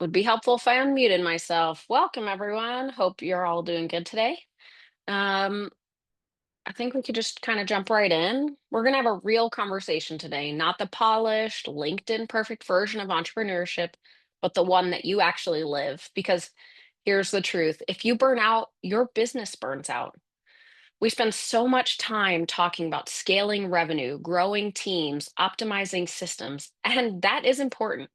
Would be helpful if I unmuted myself. Welcome, everyone. Hope you're all doing good today. Um, I think we could just kind of jump right in. We're going to have a real conversation today, not the polished, LinkedIn perfect version of entrepreneurship, but the one that you actually live. Because here's the truth: if you burn out, your business burns out. We spend so much time talking about scaling revenue, growing teams, optimizing systems, and that is important.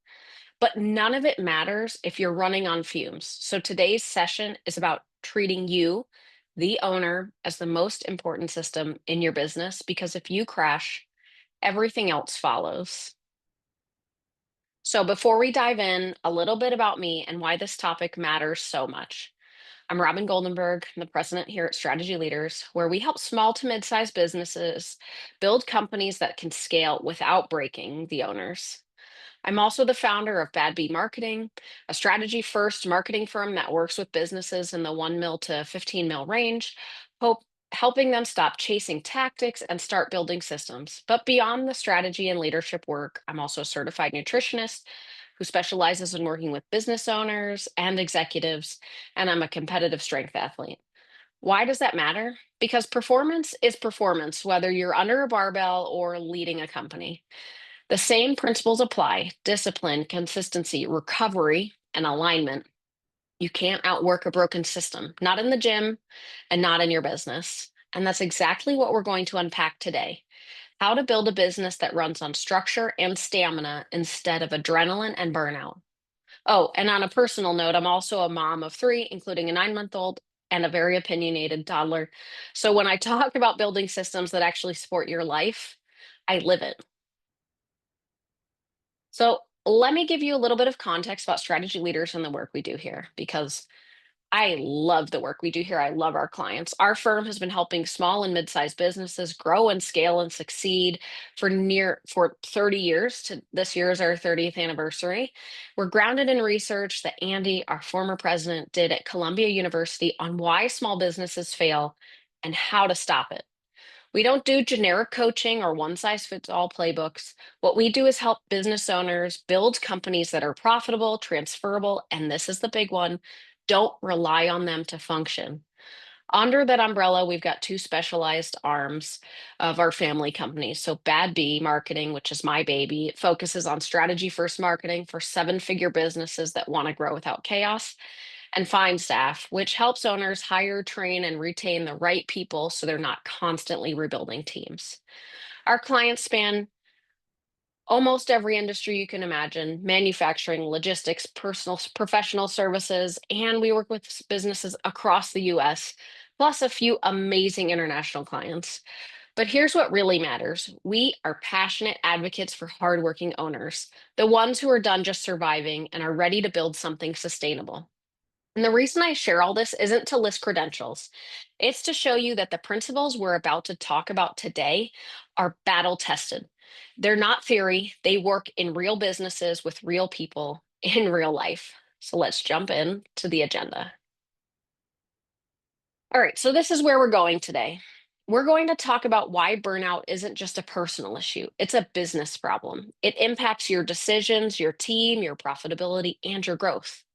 But none of it matters if you're running on fumes. So today's session is about treating you, the owner, as the most important system in your business, because if you crash, everything else follows. So before we dive in, a little bit about me and why this topic matters so much. I'm Robyn Goldenberg, I'm the president here at Strategy Leaders, where we help small to mid-sized businesses build companies that can scale without breaking the owners. I'm also the founder of Bad Bee Marketing, a strategy first marketing firm that works with businesses in the 1 mil to 15 mil range, helping them stop chasing tactics and start building systems. But beyond the strategy and leadership work, I'm also a certified nutritionist who specializes in working with business owners and executives, and I'm a competitive strength athlete. Why does that matter? Because performance is performance, whether you're under a barbell or leading a company. The same principles apply: discipline, consistency, recovery, and alignment. You can't outwork a broken system, not in the gym and not in your business. And that's exactly what we're going to unpack today: how to build a business that runs on structure and stamina instead of adrenaline and burnout. Oh, and on a personal note, I'm also a mom of three, including a 9 month old and a very opinionated toddler. So when I talk about building systems that actually support your life, I live it. So let me give you a little bit of context about strategy leaders and the work we do here, because I love the work we do here. I love our clients. Our firm has been helping small and mid-sized businesses grow and scale and succeed for 30 years. To this year is our 30th anniversary. We're grounded in research that Andy, our former president, did at Columbia University on why small businesses fail and how to stop it. We don't do generic coaching or one size fits all playbooks. What we do is help business owners build companies that are profitable, transferable, and this is the big one: don't rely on them to function. Under that umbrella, we've got two specialized arms of our family company. So, Bad Bee Marketing, which is my baby, it focuses on strategy first marketing for seven-figure businesses that want to grow without chaos, and Find Staff, which helps owners hire, train, and retain the right people so they're not constantly rebuilding teams. Our clients span almost every industry you can imagine: manufacturing, logistics, professional services, and we work with businesses across the US, plus a few amazing international clients. But here's what really matters: we are passionate advocates for hardworking owners, the ones who are done just surviving and are ready to build something sustainable. And the reason I share all this isn't to list credentials. It's to show you that the principles we're about to talk about today are battle tested. They're not theory, they work in real businesses with real people in real life. So let's jump in to the agenda. All right, so this is where we're going today. We're going to talk about why burnout isn't just a personal issue, it's a business problem. It impacts your decisions, your team, your profitability, and your growth.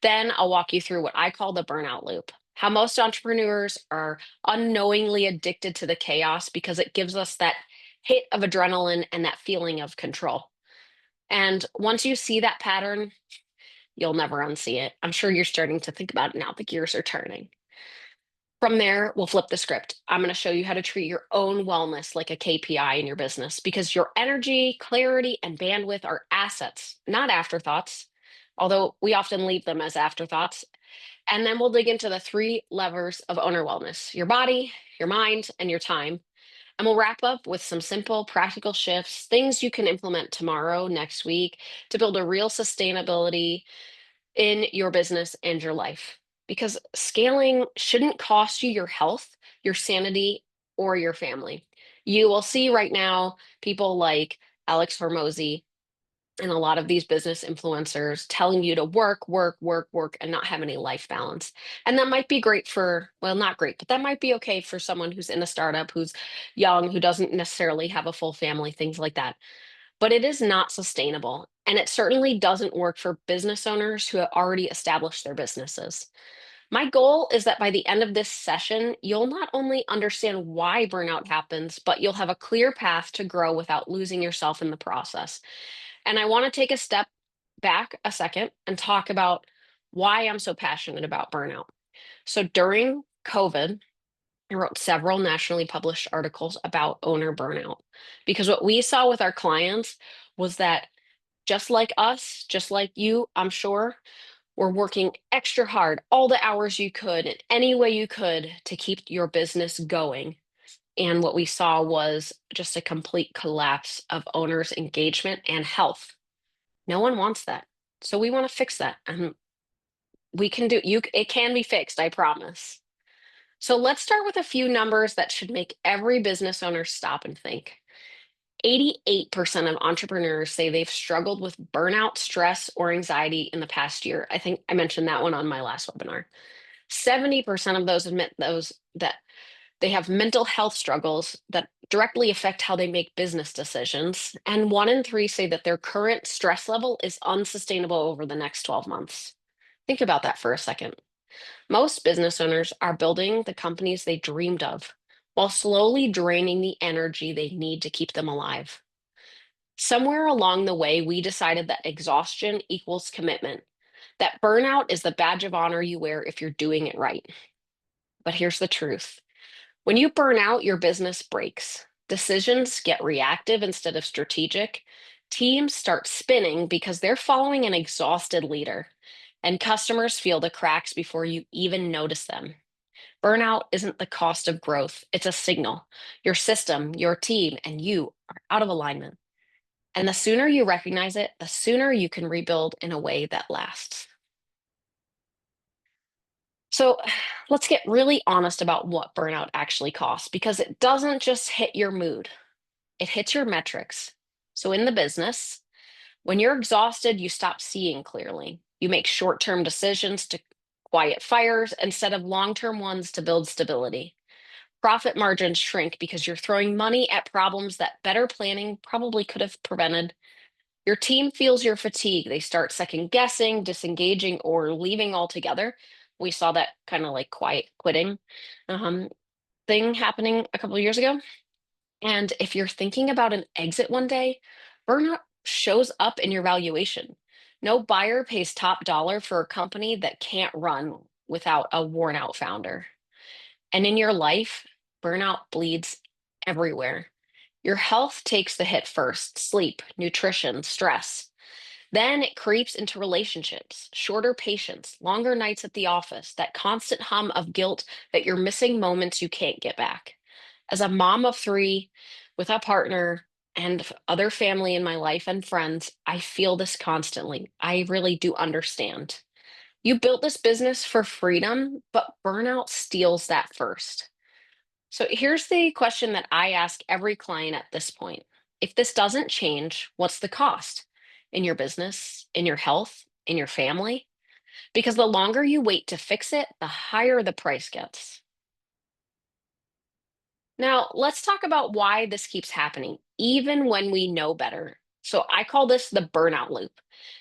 Then I'll walk you through what I call the burnout loop: how most entrepreneurs are unknowingly addicted to the chaos because it gives us that hit of adrenaline and that feeling of control. And once you see that pattern, you'll never unsee it. I'm sure you're starting to think about it now. The gears are turning. From there, we'll flip the script. I'm going to show you how to treat your own wellness like a KPI in your business, because your energy, clarity, and bandwidth are assets, not afterthoughts, although we often leave them as afterthoughts. And then we'll dig into the three levers of owner wellness: your body, your mind, and your time. And we'll wrap up with some simple, practical shifts, things you can implement tomorrow, next week, to build a real sustainability in your business and your life. Because scaling shouldn't cost you your health, your sanity, or your family. You will see right now people like Alex Hormozy and a lot of these business influencers telling you to work, work, work, work, and not have any life balance. And that might be great for, well, not great, but that might be okay for someone who's in a startup, who's young, who doesn't necessarily have a full family, things like that. but it is not sustainable. And it certainly doesn't work for business owners who have already established their businesses. My goal is that by the end of this session, you'll not only understand why burnout happens, but you'll have a clear path to grow without losing yourself in the process. And I want to take a step back a second and talk about why I'm so passionate about burnout. So during COVID, I wrote several nationally published articles about owner burnout because what we saw with our clients was that just like us, just like you, I'm sure, were working extra hard, all the hours you could, in any way you could to keep your business going. And what we saw was just a complete collapse of owners' engagement and health. No one wants that. So we want to fix that. And we can do it can be fixed, I promise. So let's start with a few numbers that should make every business owner stop and think. 88% of entrepreneurs say they've struggled with burnout, stress, or anxiety in the past year. I think I mentioned that one on my last webinar. 70% of those admit those that they have mental health struggles that directly affect how they make business decisions. And 1 in 3 say that their current stress level is unsustainable over the next 12 months. Think about that for a second. Most business owners are building the companies they dreamed of while slowly draining the energy they need to keep them alive. Somewhere along the way, we decided that exhaustion equals commitment, that burnout is the badge of honor you wear if you're doing it right. But here's the truth: when you burn out, your business breaks. Decisions get reactive instead of strategic. Teams start spinning because they're following an exhausted leader, and customers feel the cracks before you even notice them. Burnout isn't the cost of growth, it's a signal. Your system, your team, and you are out of alignment. And the sooner you recognize it, the sooner you can rebuild in a way that lasts. So let's get really honest about what burnout actually costs because it doesn't just hit your mood, it hits your metrics. So in the business, when you're exhausted, you stop seeing clearly. You make short term decisions to quiet fires instead of long term ones to build stability. Profit margins shrink because you're throwing money at problems that better planning probably could have prevented. Your team feels your fatigue. They start second guessing, disengaging, or leaving altogether. We saw that kind of like quiet quitting um, thing happening a couple of years ago. And if you're thinking about an exit one day, burnout shows up in your valuation. No buyer pays top dollar for a company that can't run without a worn out founder. And in your life, burnout bleeds everywhere. Your health takes the hit first: sleep, nutrition, stress. Then it creeps into relationships, shorter patience, longer nights at the office, that constant hum of guilt that you're missing moments you can't get back. As a mom of three with a partner and other family in my life and friends, I feel this constantly. I really do understand. You built this business for freedom, but burnout steals that first. So here's the question that I ask every client at this point. If this doesn't change, what's the cost in your business, in your health, in your family? Because the longer you wait to fix it, the higher the price gets. Now, let's talk about why this keeps happening, even when we know better. So I call this the burnout loop.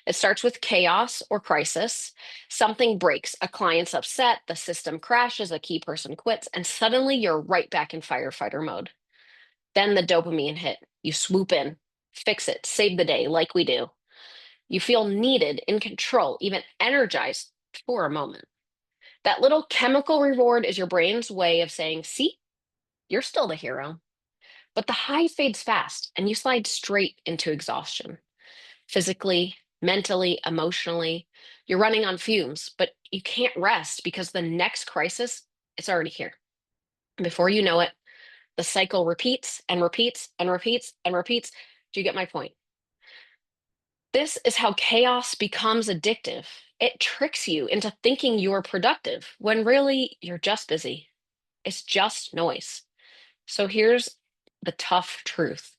It starts with chaos or crisis. Something breaks, a client's upset, the system crashes, a key person quits, and suddenly you're right back in firefighter mode. Then the dopamine hit. You swoop in, fix it, save the day like we do. You feel needed, in control, even energized for a moment. That little chemical reward is your brain's way of saying, see, you're still the hero. But the high fades fast and you slide straight into exhaustion. Physically, mentally, emotionally, you're running on fumes, but you can't rest because the next crisis is already here. Before you know it, the cycle repeats and repeats and repeats and repeats. Do you get my point? This is how chaos becomes addictive. It tricks you into thinking you're productive when really you're just busy. It's just noise. So here's the tough truth: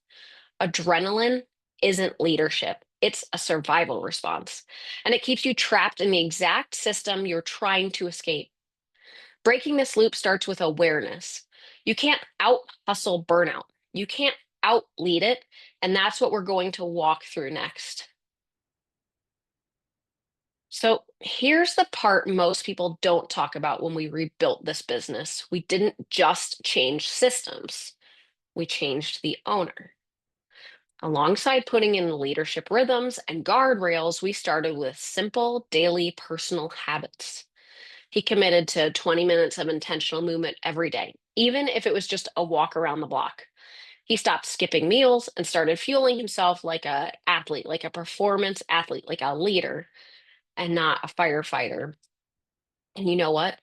adrenaline isn't leadership, it's a survival response. And it keeps you trapped in the exact system you're trying to escape. Breaking this loop starts with awareness. You can't out hustle burnout. You can't out lead it. And that's what we're going to walk through next. So here's the part most people don't talk about when we rebuilt this business. We didn't just change systems, we changed the owner. Alongside putting in leadership rhythms and guardrails, we started with simple daily personal habits. He committed to 20 minutes of intentional movement every day, even if it was just a walk around the block. He stopped skipping meals and started fueling himself like a athlete, like a performance athlete, like a leader and not a firefighter. And you know what?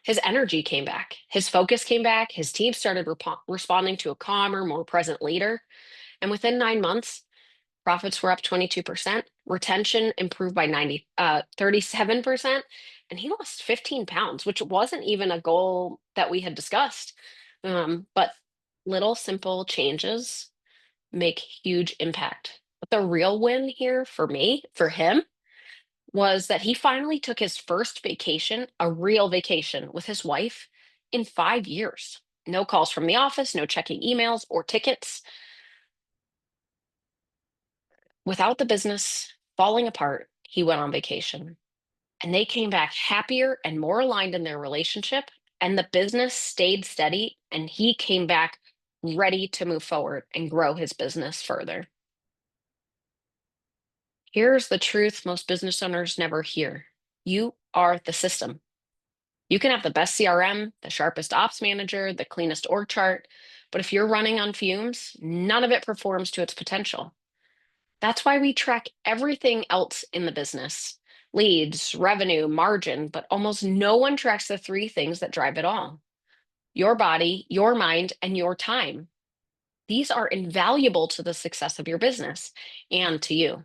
His energy came back. His focus came back. His team started responding to a calmer, more present leader. And within 9 months, profits were up 22%, retention improved by 37%, and he lost 15 pounds, which wasn't even a goal that we had discussed. But little simple changes make huge impact. But the real win here for me, for him, was that he finally took his first vacation, a real vacation with his wife in 5 years. No calls from the office, no checking emails or tickets. Without the business falling apart, he went on vacation and they came back happier and more aligned in their relationship. And the business stayed steady and he came back ready to move forward and grow his business further. Here's the truth most business owners never hear: you are the system. You can have the best CRM, the sharpest ops manager, the cleanest org chart, but if you're running on fumes, none of it performs to its potential. That's why we track everything else in the business: leads, revenue, margin, but almost no one tracks the three things that drive it all: your body, your mind, and your time. These are invaluable to the success of your business and to you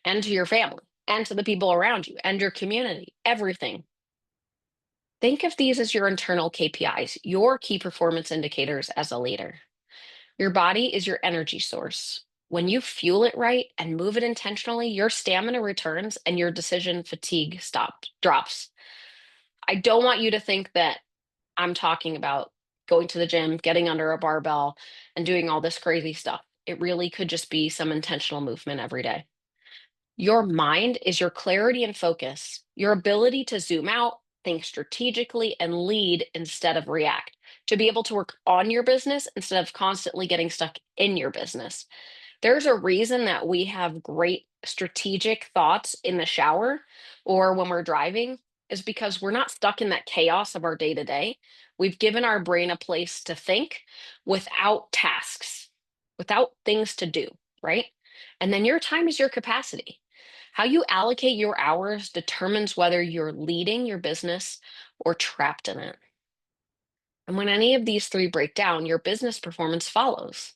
and to your family and to the people around you and your community, everything. Think of these as your internal KPIs, your key performance indicators as a leader. Your body is your energy source. When you fuel it right and move it intentionally, your stamina returns and your decision fatigue drops. I don't want you to think that I'm talking about going to the gym, getting under a barbell, and doing all this crazy stuff. It really could just be some intentional movement every day. Your mind is your clarity and focus, your ability to zoom out, think strategically, and lead instead of react, to be able to work on your business instead of constantly getting stuck in your business. There's a reason that we have great strategic thoughts in the shower or when we're driving, is because we're not stuck in that chaos of our day to day. We've given our brain a place to think without tasks, without things to do, right? And then your time is your capacity. How you allocate your hours determines whether you're leading your business or trapped in it. And when any of these three break down, your business performance follows.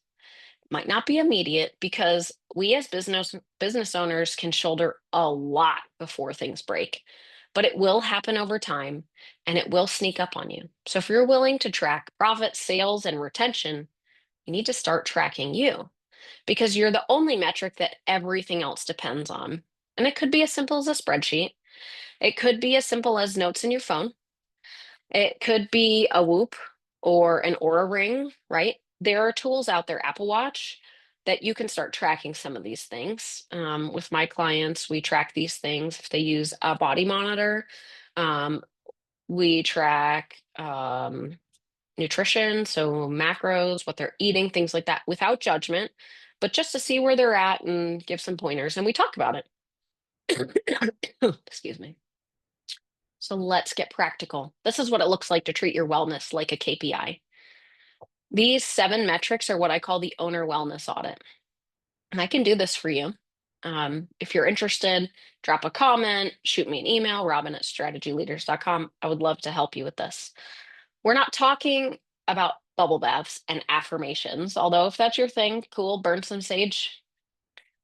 Might not be immediate because we as business owners can shoulder a lot before things break, but it will happen over time and it will sneak up on you. So if you're willing to track profit, sales, and retention, you need to start tracking you, because you're the only metric that everything else depends on. And it could be as simple as a spreadsheet. It could be as simple as notes in your phone. It could be a Whoop or an Aura Ring, right? There are tools out there, Apple Watch, that you can start tracking some of these things. With my clients, we track these things. If they use a body monitor, um, we track nutrition, so macros, what they're eating, things like that, without judgment, but just to see where they're at and give some pointers. And we talk about it. Excuse me. So let's get practical. This is what it looks like to treat your wellness like a KPI. These 7 metrics are what I call the owner wellness audit. And I can do this for you. If you're interested, drop a comment, shoot me an email, robyn@strategyleaders.com. I would love to help you with this. We're not talking about bubble baths and affirmations, although if that's your thing, cool, burn some sage,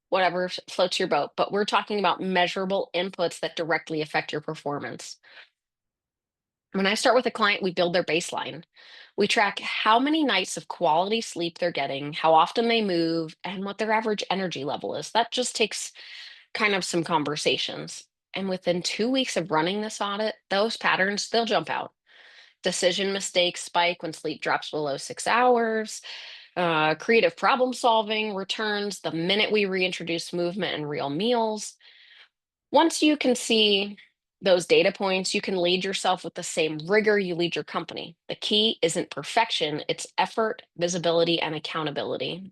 whatever floats your boat. But we're talking about measurable inputs that directly affect your performance. When I start with a client, we build their baseline. We track how many nights of quality sleep they're getting, how often they move, and what their average energy level is. That just takes kind of some conversations. And within 2 weeks of running this audit, those patterns, they'll jump out. Decision mistakes spike when sleep drops below 6 hours. Creative problem solving returns the minute we reintroduce movement and real meals. Once you can see those data points, you can lead yourself with the same rigor you lead your company. The key isn't perfection, it's effort, visibility, and accountability.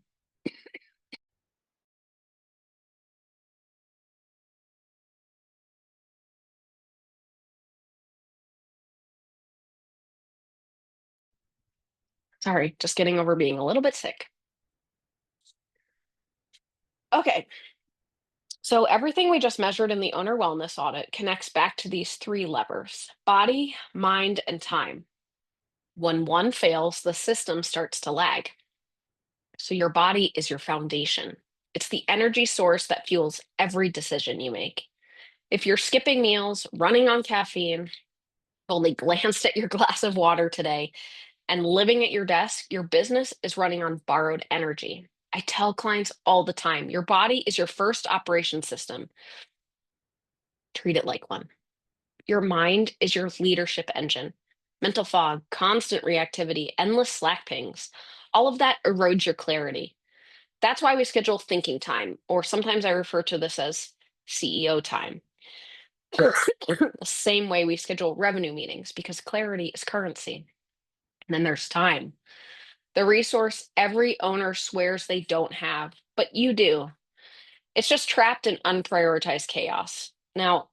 Sorry, just getting over being a little bit sick. Okay, so everything we just measured in the owner wellness audit connects back to these three levers: body, mind, and time. When one fails, the system starts to lag. So your body is your foundation. It's the energy source that fuels every decision you make. If you're skipping meals, running on caffeine, only glanced at your glass of water today, and living at your desk, your business is running on borrowed energy. I tell clients all the time, your body is your first operation system. Treat it like one. Your mind is your leadership engine. Mental fog, constant reactivity, endless Slack pings, all of that erodes your clarity. That's why we schedule thinking time, or sometimes I refer to this as CEO time. The same way we schedule revenue meetings, because clarity is currency. And then there's time, the resource every owner swears they don't have, but you do. It's just trapped in unprioritized chaos. Now,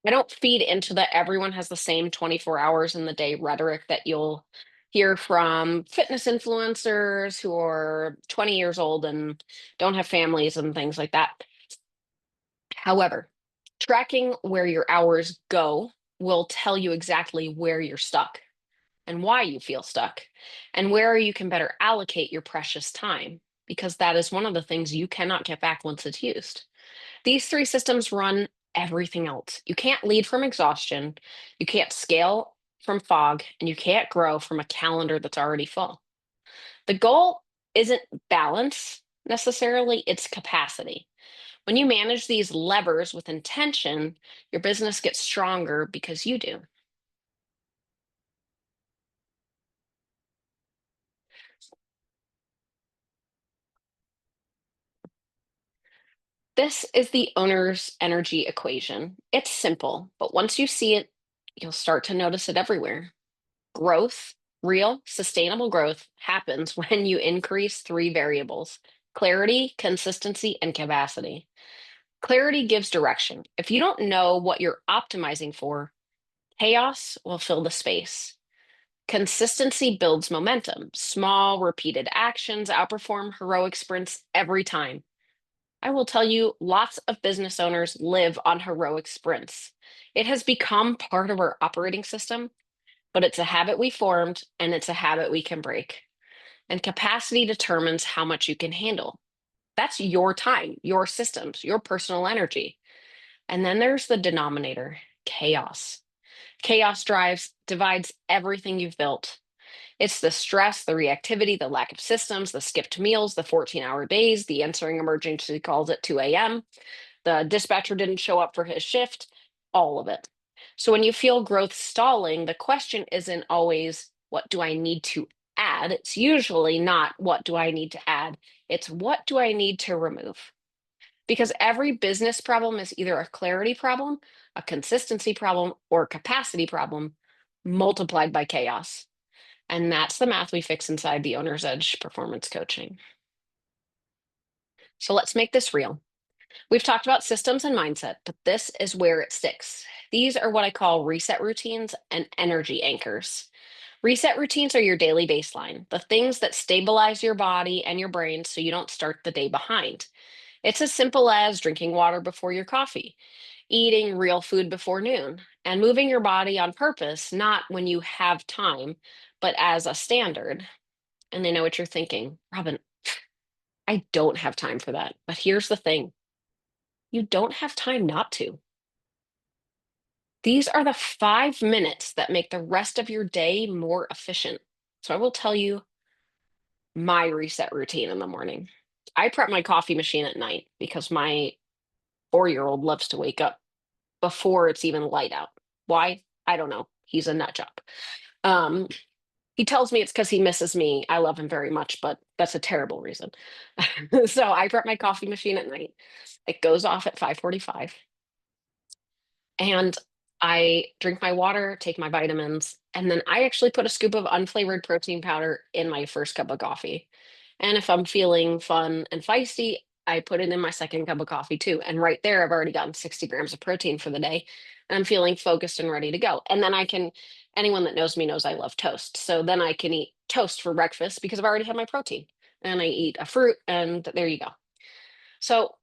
I don't feed into the everyone has the same 24 hours in the day rhetoric that you'll hear from fitness influencers who are 20 years old and don't have families and things like that. However, tracking where your hours go will tell you exactly where you're stuck and why you feel stuck and where you can better allocate your precious time, because that is one of the things you cannot get back once it's used. These three systems run everything else. You can't lead from exhaustion, you can't scale from fog, and you can't grow from a calendar that's already full. The goal isn't balance necessarily, it's capacity. When you manage these levers with intention, your business gets stronger because you do. This is the owner's energy equation. It's simple, but once you see it, you'll start to notice it everywhere. Growth, real, sustainable growth, happens when you increase three variables: clarity, consistency, and capacity. Clarity gives direction. If you don't know what you're optimizing for, chaos will fill the space. Consistency builds momentum. Small, repeated actions outperform heroic sprints every time. I will tell you, lots of business owners live on heroic sprints. It has become part of our operating system, but it's a habit we formed and it's a habit we can break. And capacity determines how much you can handle. That's your time, your systems, your personal energy. And then there's the denominator: chaos. Chaos divides everything you've built. It's the stress, the reactivity, the lack of systems, the skipped meals, the 14-hour days, the answering emergency calls at 2 a.m., the dispatcher didn't show up for his shift, all of it. So when you feel growth stalling, the question isn't always, what do I need to add? It's usually not, what do I need to add? It's, what do I need to remove? Because every business problem is either a clarity problem, a consistency problem, or a capacity problem multiplied by chaos. And that's the math we fix inside the Owner's Edge performance coaching. So let's make this real. We've talked about systems and mindset, but this is where it sticks. These are what I call reset routines and energy anchors. Reset routines are your daily baseline, the things that stabilize your body and your brain so you don't start the day behind. It's as simple as drinking water before your coffee, eating real food before noon, and moving your body on purpose, not when you have time, but as a standard. And I know what you're thinking, Robyn, I don't have time for that. But here's the thing: you don't have time not to. These are the 5 minutes that make the rest of your day more efficient. So I will tell you my reset routine in the morning. I prep my coffee machine at night because my 4-year-old loves to wake up before it's even light out. Why? I don't know. He's a nut job. Um, He tells me it's because he misses me. I love him very much, but that's a terrible reason. So I prep my coffee machine at night. It goes off at 5:45, and I drink my water, take my vitamins, and then I actually put a scoop of unflavored protein powder in my first cup of coffee. And if I'm feeling fun and feisty, I put it in my second cup of coffee too. And right there, I've already gotten 60 grams of protein for the day. And I'm feeling focused and ready to go. And then anyone that knows me knows I love toast. So then I can eat toast for breakfast because I've already had my protein. And I eat a fruit, and there you go. So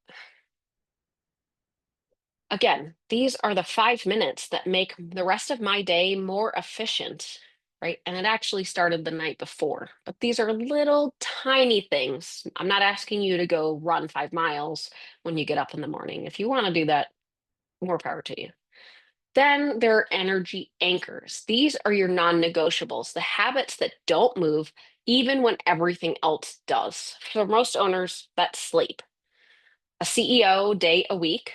again, these are the 5 minutes that make the rest of my day more efficient, right? And it actually started the night before. But these are little tiny things. I'm not asking you to go run 5 miles when you get up in the morning. If you want to do that, more power to you. Then there are energy anchors. These are your non negotiables, the habits that don't move even when everything else does. For most owners, that's sleep. A CEO day a week.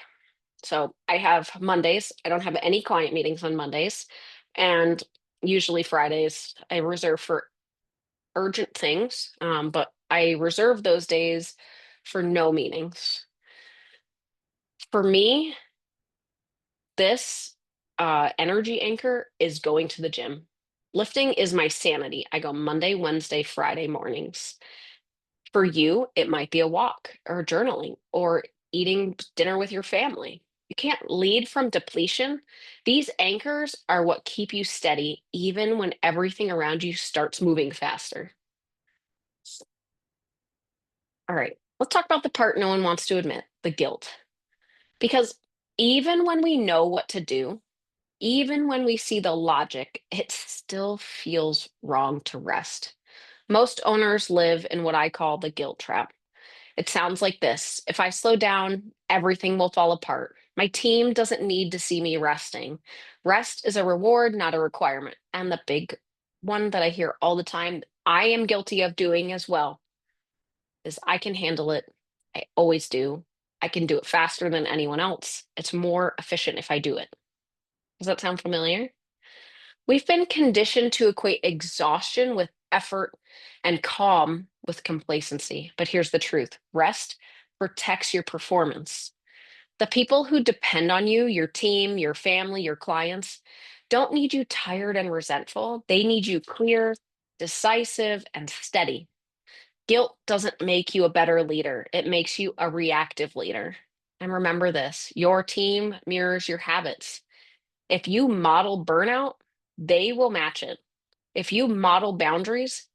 So I have Mondays. I don't have any client meetings on Mondays. And usually Fridays I reserve for urgent things. But I reserve those days for no meetings. For me, this energy anchor is going to the gym. Lifting is my sanity. I go Monday, Wednesday, Friday mornings. For you, it might be a walk or journaling or eating dinner with your family. You can't lead from depletion. These anchors are what keep you steady even when everything around you starts moving faster. All right, let's talk about the part no one wants to admit, the guilt. Because even when we know what to do, even when we see the logic, it still feels wrong to rest. Most owners live in what I call the guilt trap. It sounds like this: if I slow down, everything will fall apart. My team doesn't need to see me resting. Rest is a reward, not a requirement. And the big one that I hear all the time, I am guilty of doing as well, is I can handle it. I always do. I can do it faster than anyone else. It's more efficient if I do it. Does that sound familiar? We've been conditioned to equate exhaustion with effort and calm with complacency. But here's the truth: rest protects your performance. The people who depend on you, your team, your family, your clients, don't need you tired and resentful. They need you clear, decisive, and steady. Guilt doesn't make you a better leader, it makes you a reactive leader. And remember this: your team mirrors your habits. If you model burnout, they will match it. If you model boundaries,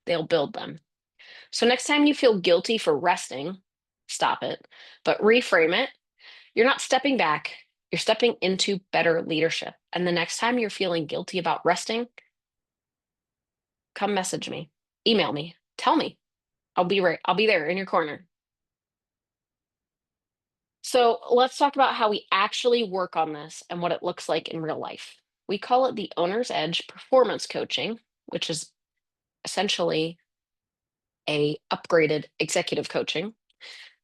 they'll build them. So next time you feel guilty for resting, stop it, but reframe it. You're not stepping back, you're stepping into better leadership. And the next time you're feeling guilty about resting, come message me, email me, tell me. I'll be there in your corner. So let's talk about how we actually work on this and what it looks like in real life. We call it the owner's edge performance coaching, which is essentially a upgraded executive coaching.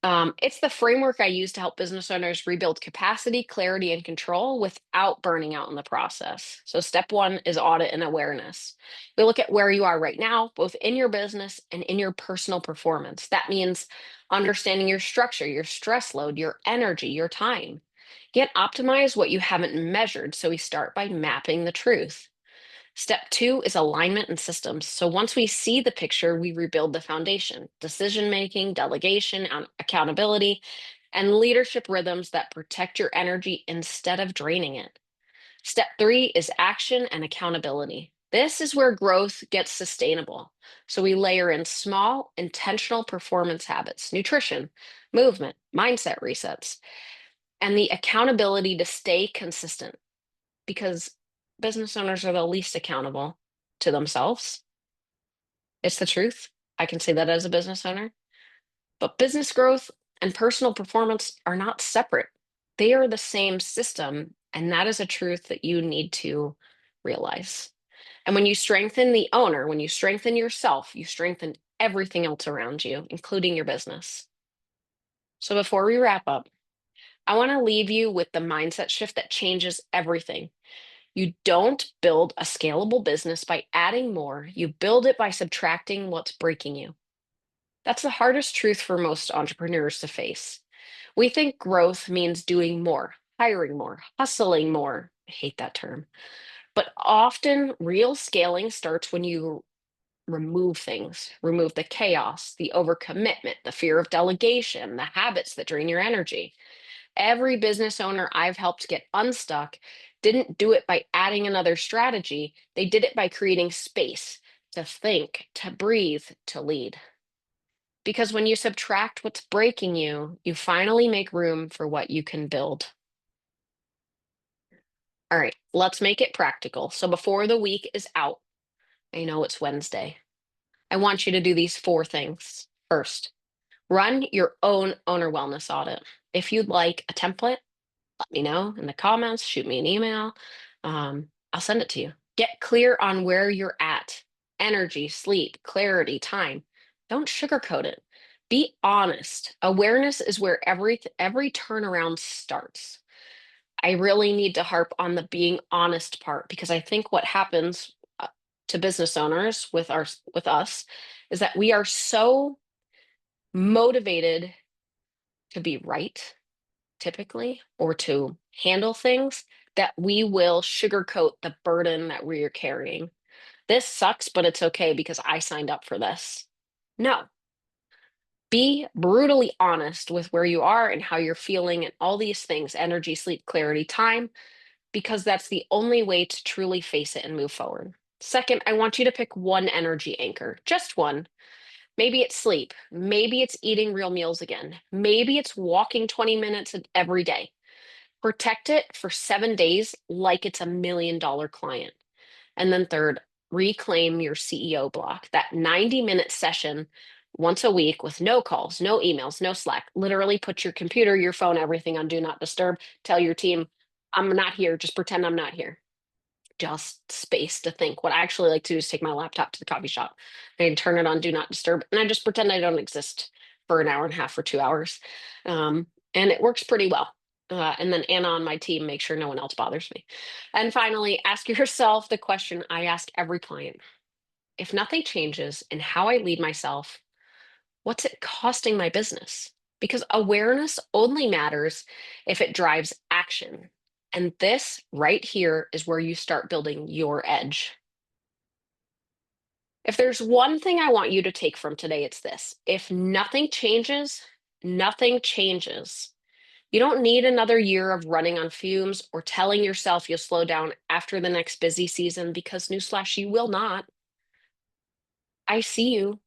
It's the framework I use to help business owners rebuild capacity, clarity, and control without burning out in the process. So, step one is audit and awareness. We look at where you are right now, both in your business and in your personal performance. That means understanding your structure, your stress load, your energy, your time. You can't optimize what you haven't measured. So, we start by mapping the truth. Step two is alignment and systems. So once we see the picture, we rebuild the foundation: decision making, delegation, and accountability, and leadership rhythms that protect your energy instead of draining it. Step three is action and accountability. This is where growth gets sustainable. So we layer in small, intentional performance habits: nutrition, movement, mindset resets, and the accountability to stay consistent, because business owners are the least accountable to themselves. It's the truth. I can say that as a business owner. But business growth and personal performance are not separate, they are the same system. And that is a truth that you need to realize. And when you strengthen the owner, when you strengthen yourself, you strengthen everything else around you, including your business. So before we wrap up, I want to leave you with the mindset shift that changes everything. You don't build a scalable business by adding more, you build it by subtracting what's breaking you. That's the hardest truth for most entrepreneurs to face. We think growth means doing more, hiring more, hustling more. I hate that term. But often, real scaling starts when you remove things, remove the chaos, the overcommitment, the fear of delegation, the habits that drain your energy. Every business owner I've helped get unstuck didn't do it by adding another strategy. They did it by creating space to think, to breathe, to lead. Because when you subtract what's breaking you, you finally make room for what you can build. All right, let's make it practical. So before the week is out, I know it's Wednesday. I want you to do these four things. First, run your own owner wellness audit. If you'd like a template, let me know in the comments, shoot me an email. I'll send it to you. Get clear on where you're at: energy, sleep, clarity, time. Don't sugarcoat it. Be honest. Awareness is where every turnaround starts. I really need to harp on the being honest part, because I think what happens to business owners with us is that we are so motivated to be right, typically, or to handle things, that we will sugarcoat the burden that we are carrying. This sucks, but it's okay because I signed up for this. No, be brutally honest with where you are and how you're feeling and all these things: energy, sleep, clarity, time, because that's the only way to truly face it and move forward. Second, I want you to pick one energy anchor, just one. Maybe it's sleep. Maybe it's eating real meals again. Maybe it's walking 20 minutes every day. Protect it for 7 days like it's $1 million client. And then third, reclaim your CEO block, that 90-minute session once a week with no calls, no emails, no Slack. Literally put your computer, your phone, everything on do not disturb. Tell your team, I'm not here. Just pretend I'm not here. Just space to think. What I actually like to do is take my laptop to the coffee shop and turn it on do not disturb, and I just pretend I don't exist for an hour and a half or 2 hours. And it works pretty well. And then Anna on my team makes sure no one else bothers me. And finally, ask yourself the question I ask every client: if nothing changes in how I lead myself, what's it costing my business? Because awareness only matters if it drives action. And this right here is where you start building your edge. If there's one thing I want you to take from today, it's this: if nothing changes, nothing changes. You don't need another year of running on fumes or telling yourself you'll slow down after the next busy season, because newsflash, you will not. I see you.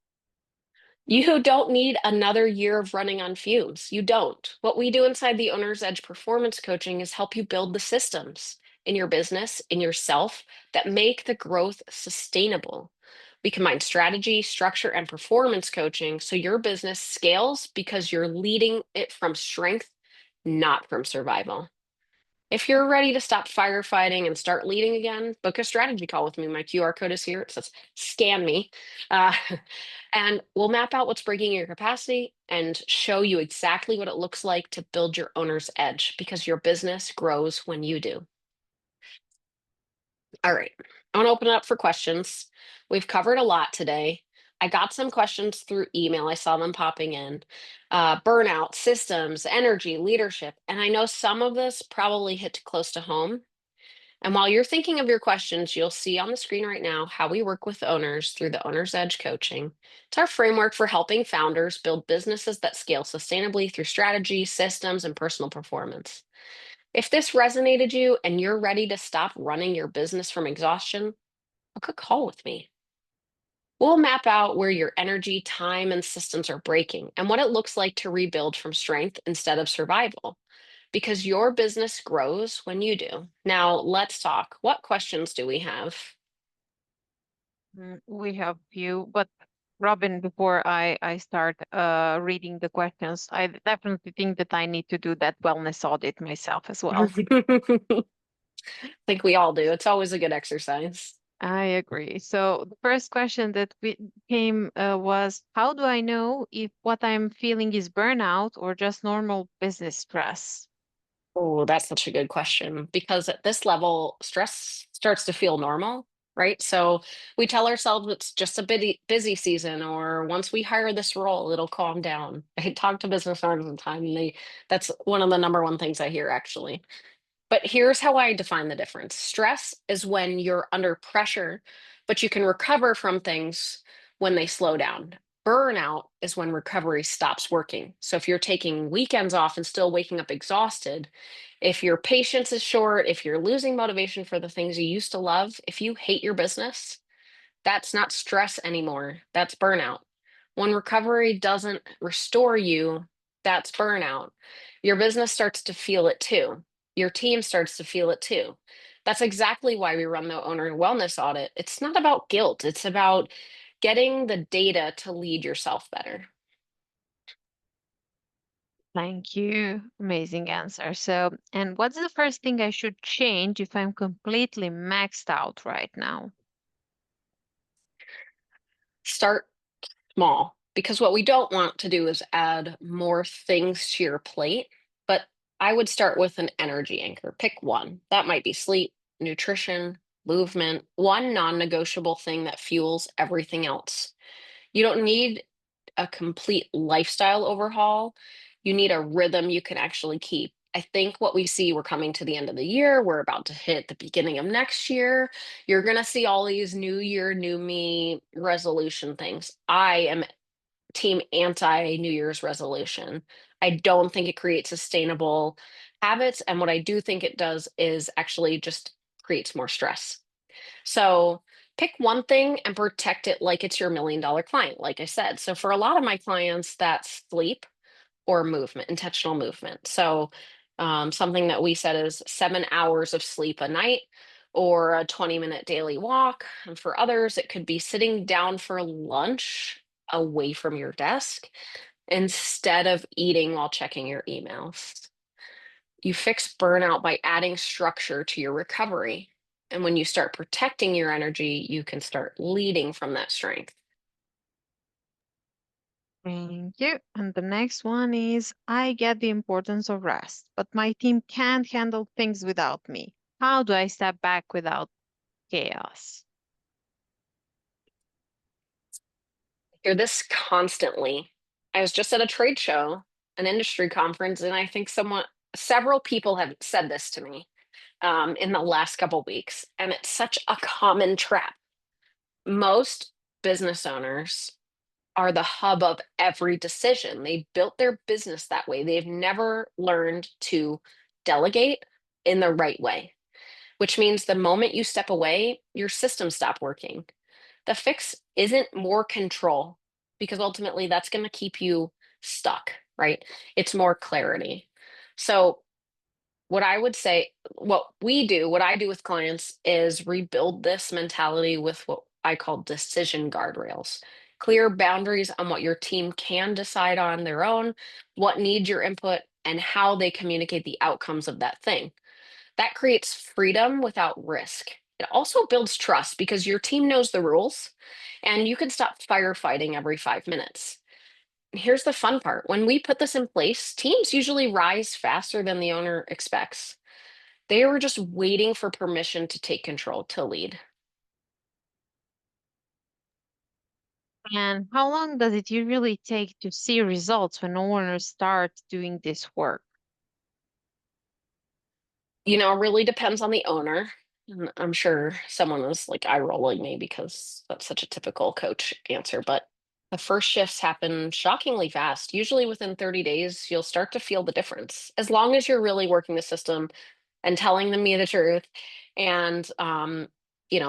You don't need another year of running on fumes. You don't. What we do inside the Owner's Edge Performance Coaching is help you build the systems in your business, in yourself, that make the growth sustainable. We combine strategy, structure, and performance coaching so your business scales because you're leading it from strength, not from survival. If you're ready to stop firefighting and start leading again, book a strategy call with me. My QR code is here. It says scan me. Uh, and we'll map out what's breaking your capacity and show you exactly what it looks like to build your owner's edge, because your business grows when you do. All right. I want to open it up for questions. We've covered a lot today. I got some questions through email. I saw them popping in. Burnout, systems, energy, leadership. And I know some of this probably hit close to home. And while you're thinking of your questions, you'll see on the screen right now how we work with owners through the Owner's Edge coaching. It's our framework for helping founders build businesses that scale sustainably through strategy, systems, and personal performance. If this resonated you and you're ready to stop running your business from exhaustion, book a call with me. We'll map out where your energy, time, and systems are breaking and what it looks like to rebuild from strength instead of survival, because your business grows when you do. Now, let's talk. What questions do we have? We have few, but Robin, before I start reading the questions, I definitely think that I need to do that wellness audit myself as well. I think we all do. It's always a good exercise. I agree. So the first question that came was, how do I know if what I'm feeling is burnout or just normal business stress? Oh, that's such a good question because at this level, stress starts to feel normal, right? So we tell ourselves it's just a busy season, or once we hire this role, it'll calm down. I talk to business owners all the time, and that's one of the number one things I hear actually. But here's how I define the difference. Stress is when you're under pressure, but you can recover from things when they slow down. Burnout is when recovery stops working. So if you're taking weekends off and still waking up exhausted, if your patience is short, if you're losing motivation for the things you used to love, if you hate your business, that's not stress anymore. That's burnout. When recovery doesn't restore you, that's burnout. Your business starts to feel it too. Your team starts to feel it too. That's exactly why we run the owner wellness audit. It's not about guilt, it's about getting the data to lead yourself better. Thank you. Amazing answer. So, and what's the first thing I should change if I'm completely maxed out right now? Start small because what we don't want to do is add more things to your plate. But I would start with an energy anchor. Pick one. That might be sleep, nutrition, movement, one non negotiable thing that fuels everything else. You don't need a complete lifestyle overhaul. You need a rhythm you can actually keep. I think what we see, we're coming to the end of the year, we're about to hit the beginning of next year. You're going to see all these new year, new me resolution things. I am team anti New Year's resolution. I don't think it creates sustainable habits. And what I do think it does is actually just creates more stress. So pick one thing and protect it like it's your $1 million client, like I said. So for a lot of my clients, that's sleep or movement, intentional movement. So something that we said is 7 hours of sleep a night or a 20-minute daily walk. And for others, it could be sitting down for lunch away from your desk instead of eating while checking your emails. You fix burnout by adding structure to your recovery. And when you start protecting your energy, you can start leading from that strength. Thank you. And the next one is I get the importance of rest, but my team can't handle things without me. How do I step back without chaos? I hear this constantly. I was just at a trade show, an industry conference, and I think several people have said this to me in the last couple weeks, and it's such a common trap. Most business owners are the hub of every decision. They built their business that way. They've never learned to delegate in the right way, which means the moment you step away, your systems stop working. The fix isn't more control because ultimately that's going to keep you stuck, right? It's more clarity. So what I would say, what I do with clients is rebuild this mentality with what I call decision guardrails. Clear boundaries on what your team can decide on their own, what needs your input, and how they communicate the outcomes of that thing. That creates freedom without risk. It also builds trust because your team knows the rules and you can stop firefighting every 5 minutes. Here's the fun part when we put this in place, teams usually rise faster than the owner expects. They were just waiting for permission to take control to lead. And how long does it usually take to see results when owners start doing this work? It really depends on the owner. And I'm sure someone was like eye rolling me because that's such a typical coach answer. But the first shifts happen shockingly fast. Usually within 30 days, you'll start to feel the difference. As long as you're really working the system and telling them the truth and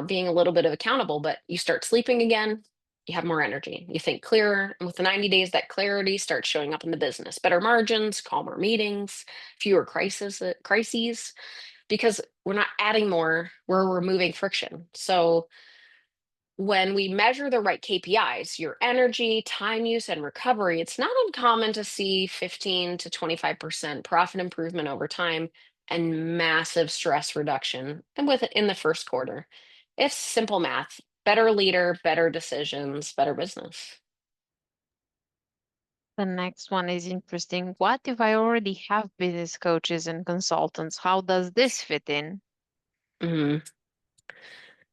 being a little bit of accountable, but you start sleeping again, you have more energy, you think clearer, and with the 90 days that clarity starts showing up in the business. Better margins, calmer meetings, fewer crises because we're not adding more, we're removing friction. So when we measure the right KPIs, your energy, time use, and recovery, it's not uncommon to see 15 to 25% profit improvement over time and massive stress reduction and with in the first quarter. It's simple math. Better leader, better decisions, better business. The next one is interesting. What if I already have business coaches and consultants? How does this fit in? Mhm.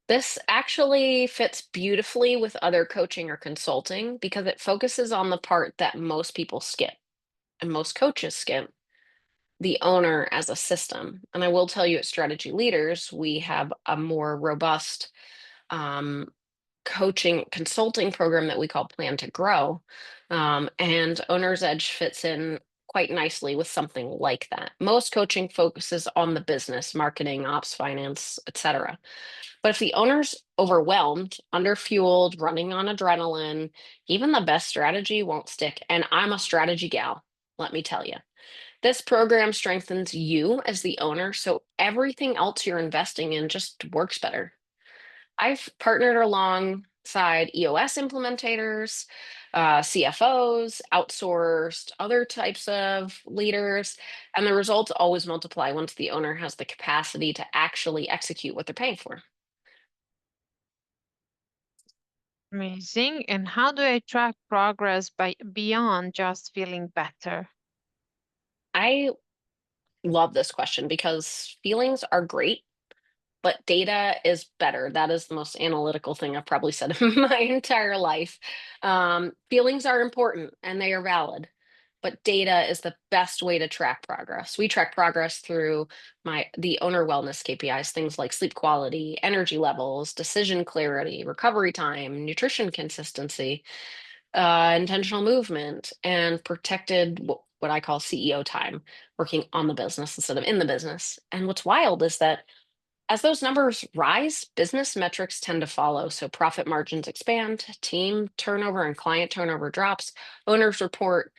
This actually fits beautifully with other coaching or consulting because it focuses on the part that most people skip and most coaches skip, the owner as a system. And I will tell you, at Strategy Leaders, we have a more robust um, coaching consulting program that we call Plan to Grow. And Owner's Edge fits in quite nicely with something like that. Most coaching focuses on the business, marketing, ops, finance, etc. But if the owner's overwhelmed, underfueled, running on adrenaline, even the best strategy won't stick. And I'm a strategy gal, let me tell you. This program strengthens you as the owner, so everything else you're investing in just works better. I've partnered alongside EOS implementators, CFOs, outsourced other types of leaders, and the results always multiply once the owner has the capacity to actually execute what they're paying for. Amazing. And how do I track progress by beyond just feeling better? I love this question because feelings are great, but data is better. That is the most analytical thing I've probably said in my entire life. Feelings are important and they are valid, but data is the best way to track progress. We track progress through the owner wellness KPIs, things like sleep quality, energy levels, decision clarity, recovery time, nutrition consistency, intentional movement, and protected what I call CEO time, working on the business instead of in the business. And what's wild is that as those numbers rise, business metrics tend to follow. So profit margins expand, team turnover and client turnover drops. Owners report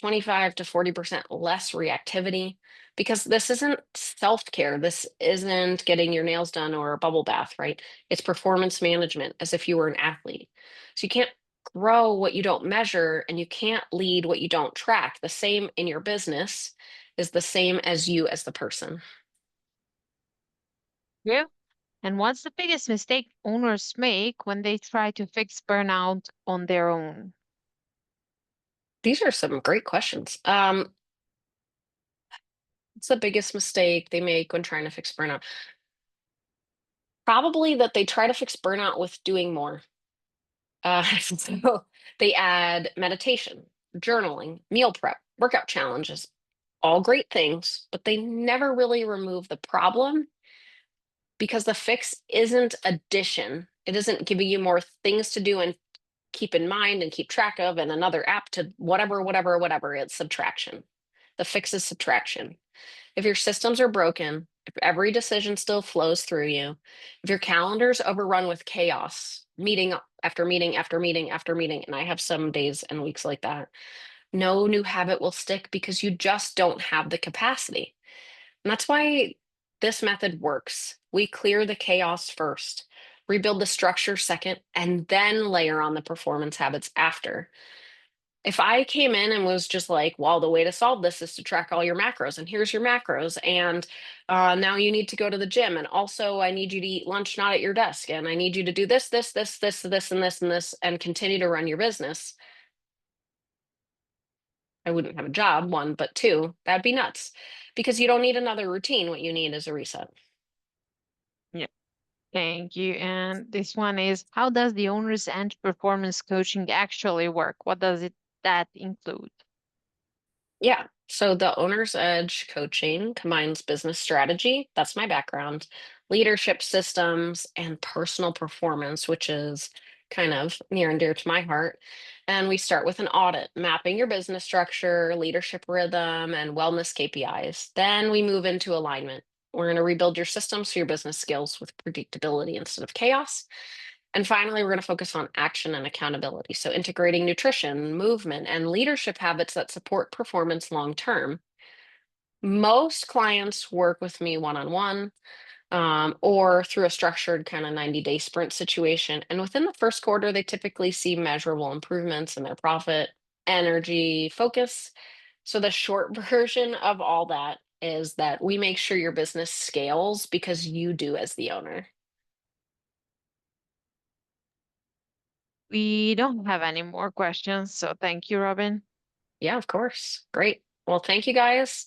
25 to 40% less reactivity because this isn't self care. This isn't getting your nails done or a bubble bath, right? It's performance management as if you were an athlete. So you can't grow what you don't measure and you can't lead what you don't track. The same in your business is the same as you as the person. Yeah. And what's the biggest mistake owners make when they try to fix burnout on their own? These are some great questions. What's the biggest mistake they make when trying to fix burnout? Probably that they try to fix burnout with doing more. So they add meditation, journaling, meal prep, workout challenges, all great things, but they never really remove the problem because the fix isn't addition. It isn't giving you more things to do and keep in mind and keep track of and another app to whatever, whatever, whatever. It's subtraction. The fix is subtraction. If your systems are broken, if every decision still flows through you, if your calendar's overrun with chaos, meeting after meeting after meeting after meeting, and I have some days and weeks like that, no new habit will stick because you just don't have the capacity. And that's why this method works. We clear the chaos first, rebuild the structure second, and then layer on the performance habits after. If I came in and was just like, well, the way to solve this is to track all your macros, and here's your macros, and now you need to go to the gym, and also I need you to eat lunch not at your desk, and I need you to do this, this, and this, and this, and continue to run your business. I wouldn't have a job, one, but two, that'd be nuts because you don't need another routine. What you need is a reset. Yeah. Thank you. And this one is, how does the owner's end performance coaching actually work? What does it that include? Yeah. So the owner's edge coaching combines business strategy, that's my background, leadership systems, and personal performance, which is kind of near and dear to my heart. And we start with an audit, mapping your business structure, leadership rhythm, and wellness KPIs. Then we move into alignment. We're going to rebuild your systems for your business skills with predictability instead of chaos. And finally, we're going to focus on action and accountability. So, integrating nutrition, movement, and leadership habits that support performance long term. Most clients work with me one on one or through a structured kind of 90-day sprint situation. And within the first quarter, they typically see measurable improvements in their profit, energy, focus. So, the short version of all that is that we make sure your business scales because you do as the owner. We don't have any more questions, so thank you, Robin. Yeah, of course. Great. Well, thank you guys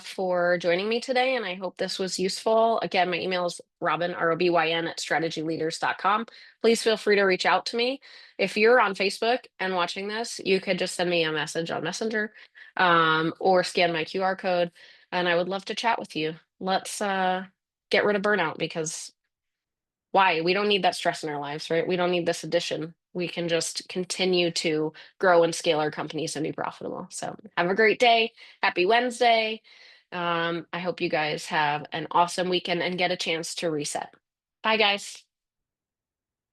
for joining me today, and I hope this was useful. Again, my email is Robyn, Robyn at strategyleaders.com. Please feel free to reach out to me. If you're on Facebook and watching this, you could just send me a message on Messenger or scan my QR code, and I would love to chat with you. Let's get rid of burnout because why? We don't need that stress in our lives, right? We don't need this addition. We can just continue to grow and scale our companies and be profitable. So have a great day. Happy Wednesday. I hope you guys have an awesome weekend and get a chance to reset. Bye, guys.